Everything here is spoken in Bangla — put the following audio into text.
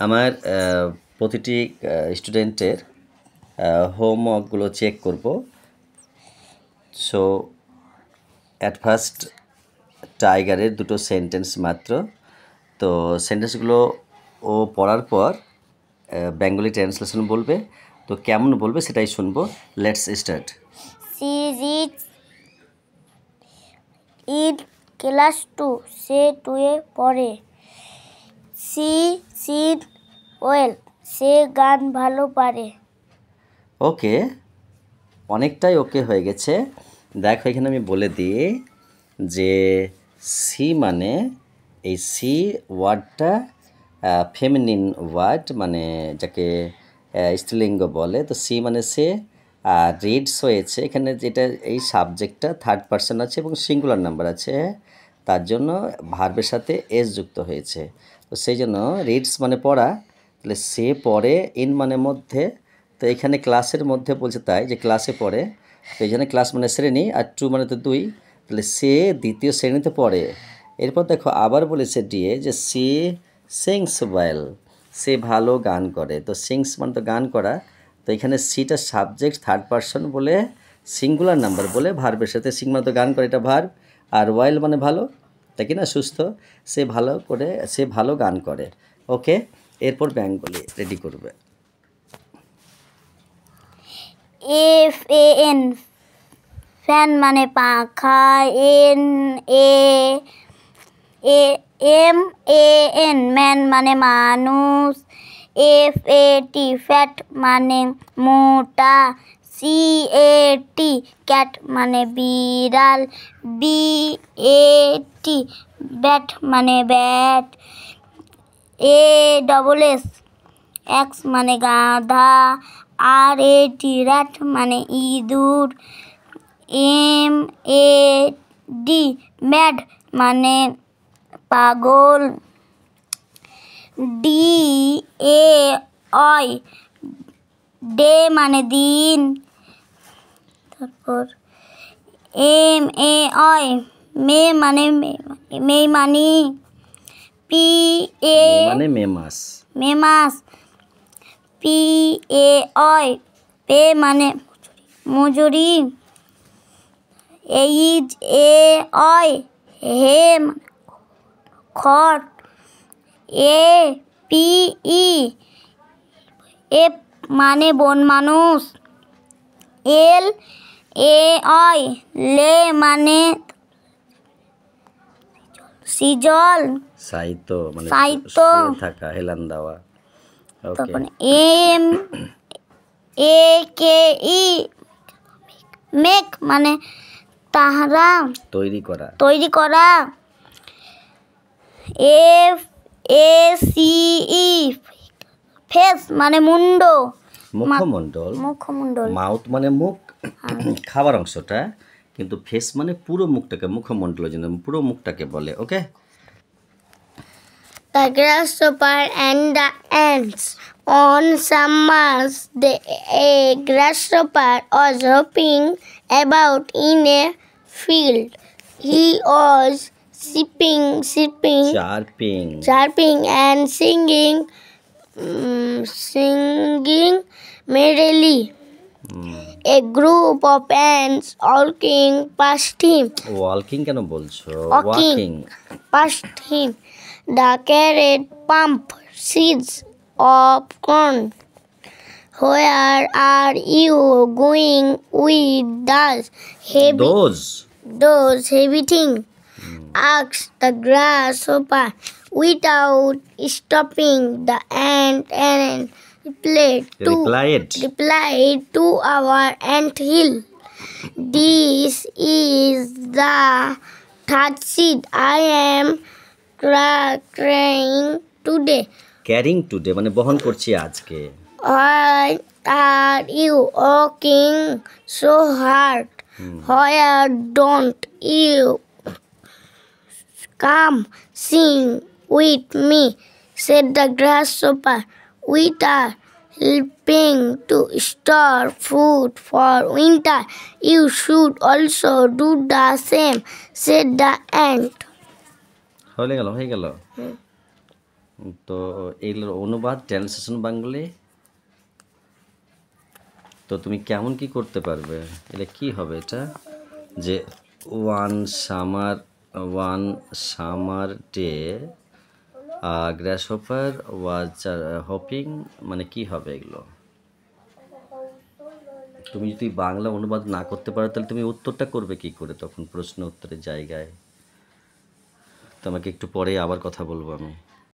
আমার প্রতিটি স্টুডেন্টের হোমওয়ার্কগুলো চেক করব। সো অ্যাট ফার্স্ট টাইগারের দুটো সেন্টেন্স মাত্র, তো সেন্টেন্সগুলো ও পড়ার পর বেঙ্গলি ট্রান্সলেশন বলবে। তো কেমন বলবে সেটাই শুনবো। Let's start. She is in class 2, সে 2-এ পড়ে। সি সিং ওয়েল, সে গান ভালো পারে। ওকে, অনেকটাই ওকে হয়ে গেছে। দেখো এখানে আমি বলে দিই যে সি মানে এই সি ওয়ার্ডটা ফেমিনিন ওয়ার্ড, মানে যাকে স্ত্রীলিঙ্গ বলে। তো সি মানে সে, আর রিডস হয়েছে এখানে, যেটা এই সাবজেক্টটা থার্ড পারসন আছে এবং সিঙ্গুলার নাম্বার আছে, তার জন্য ভার্বের সাথে এস যুক্ত হয়েছে। তো সেই জন্য রিডস মানে পড়া, তাহলে সে পড়ে, ইন মানে মধ্যে। তো এখানে ক্লাসের মধ্যে বলছে তাই যে ক্লাসে পড়ে, তো এখানে ক্লাস মানে শ্রেণী, আর 2 মানে তো 2, তাহলে সে দ্বিতীয় শ্রেণীতে পড়ে। এরপর দেখো আবার বলেছে ডিএ যে সে সিংস ওয়েল, সে ভালো গান করে। তো সিংস মানে তো গান করা, তো এখানে সিটা সাবজেক্ট থার্ড পারসন বলে সিঙ্গুলার নাম্বার বলে ভার্বের সাথে, সিং মানে তো গান করে, এটা ভার্ব, আর ওয়েল মানে ভালো, তাই কি না, সুস্থ। সে ভালো করে, সে ভালো গান করে। ওকে, এরপর বেঙ্গলি রেডি করবে। FAN, ফ্যান মানে পাখা। MAN, ম্যান মানে মানুষ। FAT, ফ্যাট মানে মোটা। CAT, ক্যাট মানে বিড়াল। BAT, ব্যাট মানে ব্যাট। ASS, X মানে গাধা। RAT, র্যাট মানে ইঁদুর। MAD, ম্যাড মানে পাগল। DAI, ডে মানে দিন। তারপর MEI, মে মানে মেইমানি। মানে মেমাস। মেমাস। PAI, পে মানে মজুরি। HAI, হে মানে খড়। APE, এপ মানে বন মানুষ। LAI, লে মানে সিজল। সাহিত্য মানে সাহিত্য। শুয়ে থাকা, হেলান দেওয়া। ওকে, তখন MAKE, মেক মানে তাহারা, তৈরি করা। তৈরি করা। FACE, ফেস মানে মুন্ড, মুখমণ্ডল। মুখমণ্ডল। মাউথ মানে মুখ, খাবার অংশটা, কিন্তু ফেস মানে পুরো মুখটাকে, মুখমণ্ডলের জন্য পুরো মুখটাকে বলে। ওকে, The grasshopper and the ants. On summer's day, a grasshopper was hopping about in a field. He was chirping and singing merrily. A group of ants walking past him. Walking কেন বলছো? Walking past him. The carrot pump seeds of corn. Where are you going with those heavy things? Asked the grasshopper without stopping. The ant replied to our ant hill. This is the third seed I am carrying today মানে বহন করছি আজকে। Why are you walking so hard? Where don't you come sing with me? Said the grasshopper. We are helping to store food for winter. You should also do the same, said the ant. হয়ে গেল। তো এইগুলোর অনুবাদ ট্রান্সলেশন বাঙালি। তো তুমি কেমন কি করতে পারবে? এটা কি হবে এটা? যে ওয়ান সামার ডে গ্রাসহপার ওয়াজ হপিং, মানে কি হবে এগুলো? তুমি যদি বাংলা অনুবাদ না করতে পারো তাহলে তুমি উত্তরটা করবে কি করে তখন প্রশ্ন উত্তরের জায়গায়? তোমাকে একটু পরে আবার কথা বলবো আমি।